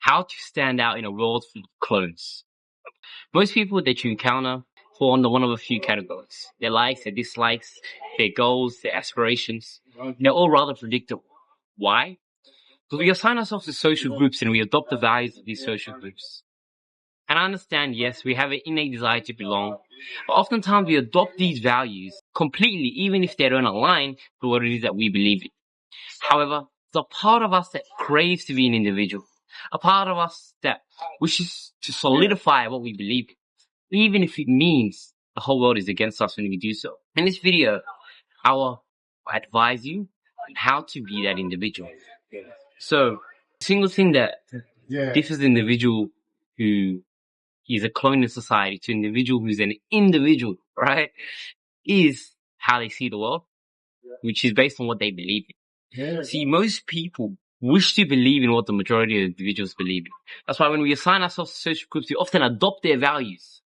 How to stand out in a world full of clones. Most people that you encounter fall under one of a few categories. Their likes, their dislikes, their goals, their aspirations. They're all rather predictable. Why? Because we assign ourselves to social groups and we adopt the values of these social groups. And I understand, yes, we have an innate desire to belong, but oftentimes we adopt these values completely, even if they don't align with what it is that we believe in. However, there's a part of us that craves to be an individual, a part of us that wishes to solidify what we believe in, even if it means the whole world is against us when we do so. In this video, I will advise you on how to be that individual. So, the single thing that differs the individual who is a clone in society to an individual who's an individual, right, is how they see the world, which is based on what they believe in. See, most people wish to believe in what the majority of individuals believe in. That's why when we assign ourselves to social groups, we often adopt their values,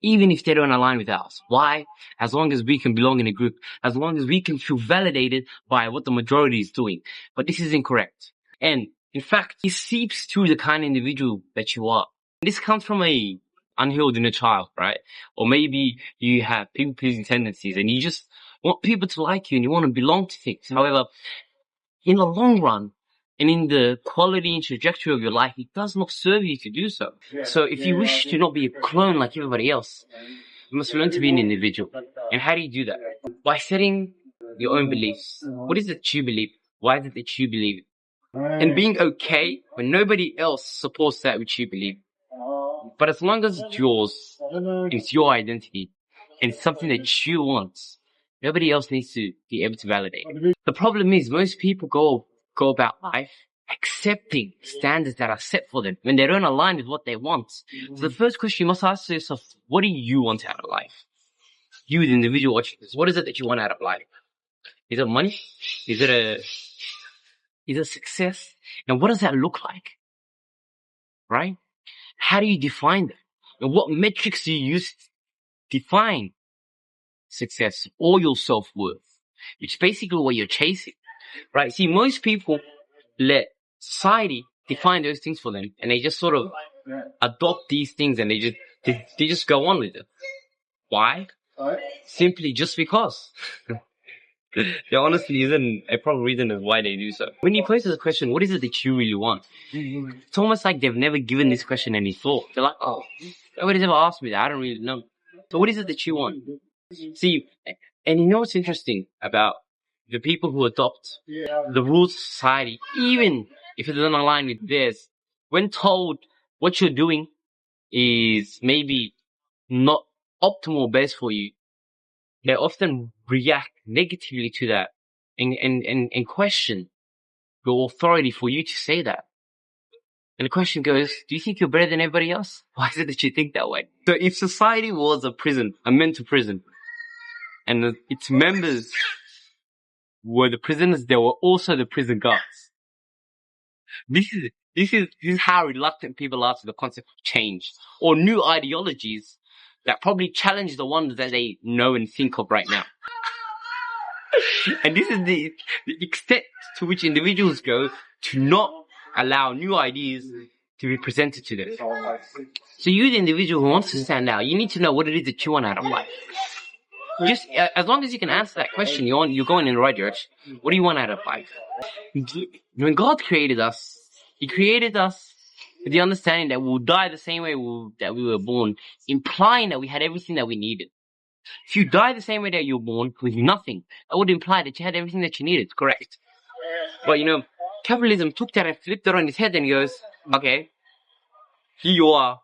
even if they don't align with ours. Why? As long as we can belong in a group, as long as we can feel validated by what the majority is doing. But this is incorrect. And in fact, it seeps through the kind of individual that you are. This comes from a unhealed inner child, right? Or maybe you have people-pleasing tendencies and you just want people to like you and you want to belong to things. However, in the long run, and in the quality and trajectory of your life, it does not serve you to do so. So if you wish to not be a clone like everybody else, you must learn to be an individual. And how do you do that? By setting your own beliefs. What is it that you believe? Why is it that you believe it? And being okay when nobody else supports that which you believe. But as long as it's yours, it's your identity, and it's something that you want, nobody else needs to be able to validate. The problem is most people go about life accepting standards that are set for them when they don't align with what they want. So the first question you must ask yourself, what do you want out of life? You, the individual watching this, what is it that you want out of life? Is it money? Is it success? And what does that look like? Right? How do you define that? And what metrics do you use to define success or your self-worth? Which is basically what you're chasing, right? See, most people let society define those things for them and they just sort of adopt these things and they just go on with it. Why? Simply just because. There honestly isn't a proper reason as why they do so. When you pose the question, what is it that you really want? It's almost like they've never given this question any thought. They're like, oh, nobody's ever asked me that. I don't really know. So what is it that you want? See, and you know what's interesting about the people who adopt the rules of society, even if it doesn't align with theirs, when told what you're doing is maybe not optimal best for you, they often react negatively to that and question your authority for you to say that. And the question goes, do you think you're better than everybody else? Why is it that you think that way? So if society was a prison, a mental prison, and its members were the prisoners, they were also the prison guards. This is how reluctant people are to the concept of change or new ideologies that probably challenge the ones that they know and think of right now. And this is the extent to which individuals go to not allow new ideas to be presented to them. So you, the individual who wants to stand out, you need to know what it is that you want out of life. Just as long as you can answer that question, you're going in the right direction. What do you want out of life? When God created us, He created us with the understanding that we'll die the same way that we were born, implying that we had everything that we needed. If you die the same way that you were born with nothing, that would imply that you had everything that you needed, correct? But capitalism took that and flipped it on its head and goes, okay, here you are,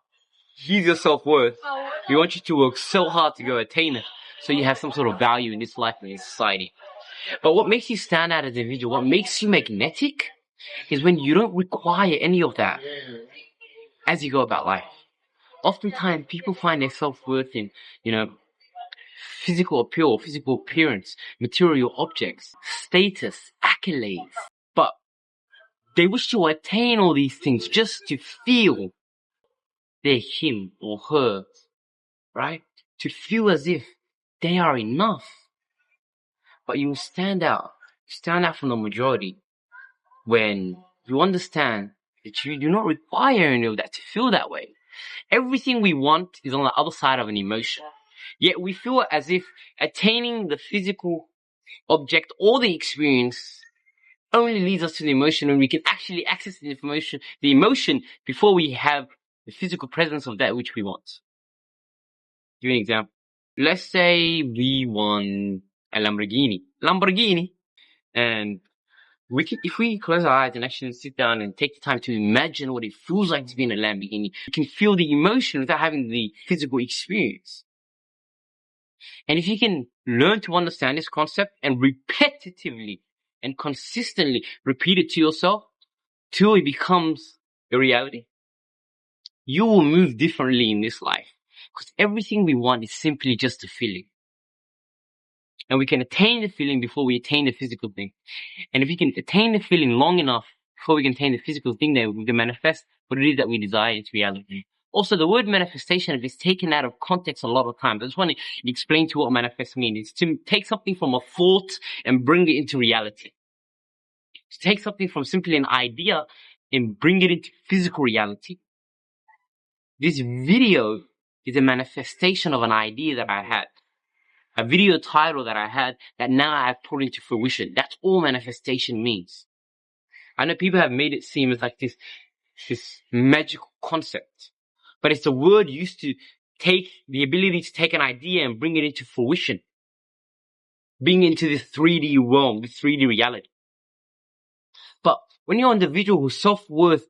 here's your self-worth. We want you to work so hard to go attain it, so you have some sort of value in this life and in society. But what makes you stand out as an individual, what makes you magnetic, is when you don't require any of that as you go about life. Oftentimes, people find their self-worth in, physical appeal, physical appearance, material objects, status, accolades. But they wish to attain all these things just to feel they're him or her, right? To feel as if they are enough. But you stand out from the majority when you understand that you do not require any of that to feel that way. Everything we want is on the other side of an emotion. Yet we feel as if attaining the physical object or the experience only leads us to the emotion when we can actually access the emotion before we have the physical presence of that which we want. Give you an example. Let's say we want a Lamborghini, and if we close our eyes and actually sit down and take the time to imagine what it feels like to be in a Lamborghini, you can feel the emotion without having the physical experience. And if you can learn to understand this concept and repetitively and consistently repeat it to yourself till it becomes a reality, you will move differently in this life. Because everything we want is simply just a feeling. And we can attain the feeling before we attain the physical thing. And if we can attain the feeling long enough before we can attain the physical thing, then we can manifest what it is that we desire into reality. Also, the word manifestation is taken out of context a lot of times. I just want to explain to what manifest means. It's to take something from a thought and bring it into reality. To take something from simply an idea and bring it into physical reality. This video is a manifestation of an idea that I had. A video title that I had that now I have put into fruition. That's all manifestation means. I know people have made it seem as like this magical concept, but it's a word used to take the ability to take an idea and bring it into fruition, bring it into this 3D realm, this 3D reality. But when you're an individual whose self-worth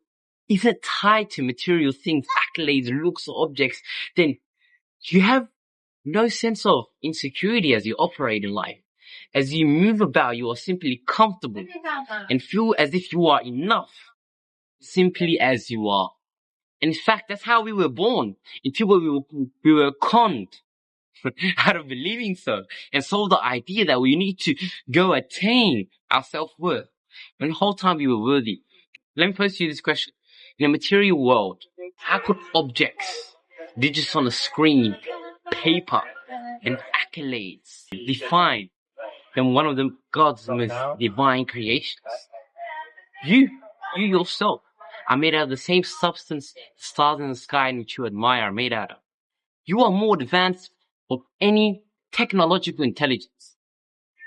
isn't tied to material things, accolades, looks, or objects, then you have no sense of insecurity as you operate in life. As you move about, you are simply comfortable and feel as if you are enough, simply as you are. And in fact, that's how we were born, until we were conned out of believing so, and sold the idea that we need to go attain our self-worth, when the whole time we were worthy. Let me pose to you this question. In a material world, how could objects, digits on a screen, paper, and accolades define them one of the God's most divine creations? You yourself are made out of the same substance the stars in the sky in which you admire are made out of. You are more advanced of any technological intelligence.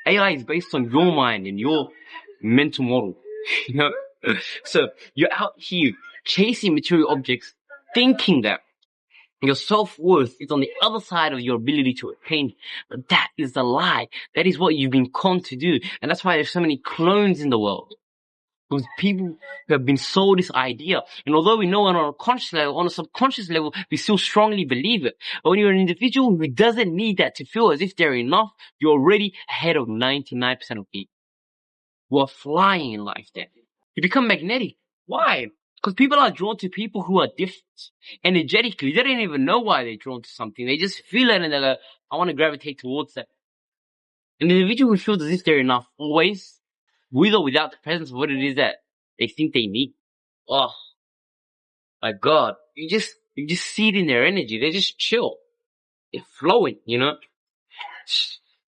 AI is based on your mind and your mental model. You know? So you're out here chasing material objects, thinking that your self-worth is on the other side of your ability to attain. But that is a lie. That is what you've been conned to do. And that's why there's so many clones in the world. Because people who have been sold this idea. And although we know on a conscious level, on a subconscious level, we still strongly believe it. But when you're an individual who doesn't need that to feel as if they're enough, you're already ahead of 99% of people who are flying in life then. You become magnetic. Why? Because people are drawn to people who are different. Energetically, they don't even know why they're drawn to something. They just feel it and they're like, I want to gravitate towards that. An individual who feels as if they're enough always, with or without the presence of what it is that they think they need. Oh, my God. You just see it in their energy. They're just chill. They're flowing, you know?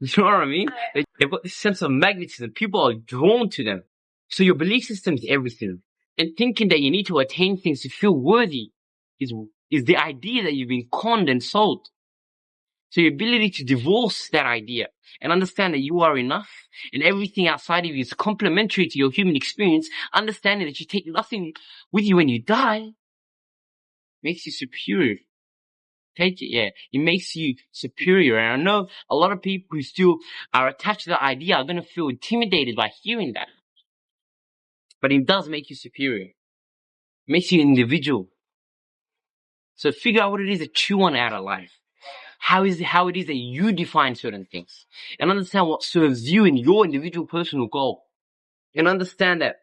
You know what I mean? They've got this sense of magnetism. People are drawn to them. So your belief system is everything. And thinking that you need to attain things to feel worthy is the idea that you've been conned and sold. So your ability to divorce that idea and understand that you are enough and everything outside of you is complementary to your human experience, understanding that you take nothing with you when you die, makes you superior. Take it, yeah. It makes you superior. And I know a lot of people who still are attached to the idea are going to feel intimidated by hearing that. But it does make you superior. It makes you an individual. So figure out what it is that you want out of life. How it is that you define certain things. And understand what serves you in your individual personal goal. And understand that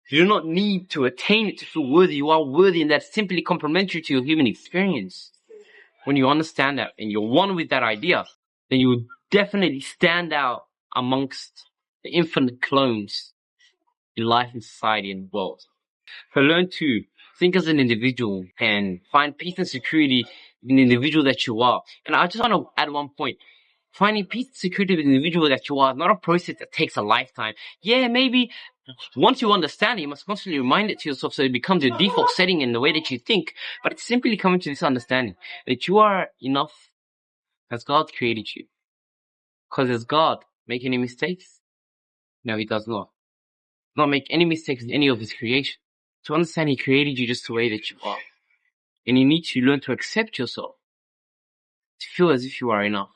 you do not need to attain it to feel worthy. You are worthy, and that's simply complementary to your human experience. When you understand that and you're one with that idea, then you will definitely stand out amongst the infinite clones in life and society and the world. So learn to think as an individual and find peace and security in the individual that you are. And I just want to add one point. Finding peace and security with the individual that you are is not a process that takes a lifetime. Yeah, maybe once you understand it, you must constantly remind it to yourself so it becomes your default setting in the way that you think. But it's simply coming to this understanding that you are enough as God created you. Because does God make any mistakes? No, he does not. He does not make any mistakes in any of his creation. To understand he created you just the way that you are. And you need to learn to accept yourself. To feel as if you are enough.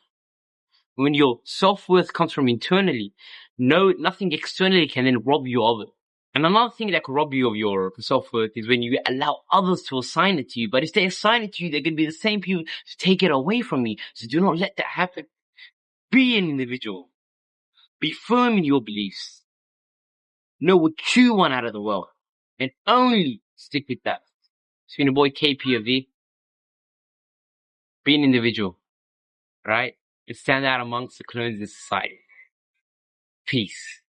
When your self-worth comes from internally, nothing externally can then rob you of it. And another thing that could rob you of your self-worth is when you allow others to assign it to you. But if they assign it to you, they're going to be the same people to take it away from you. So do not let that happen. Be an individual. Be firm in your beliefs. Know what you want out of the world. And only stick with that. It's been your boy KP of V. Be an individual. Right? And stand out amongst the clones in society. Peace.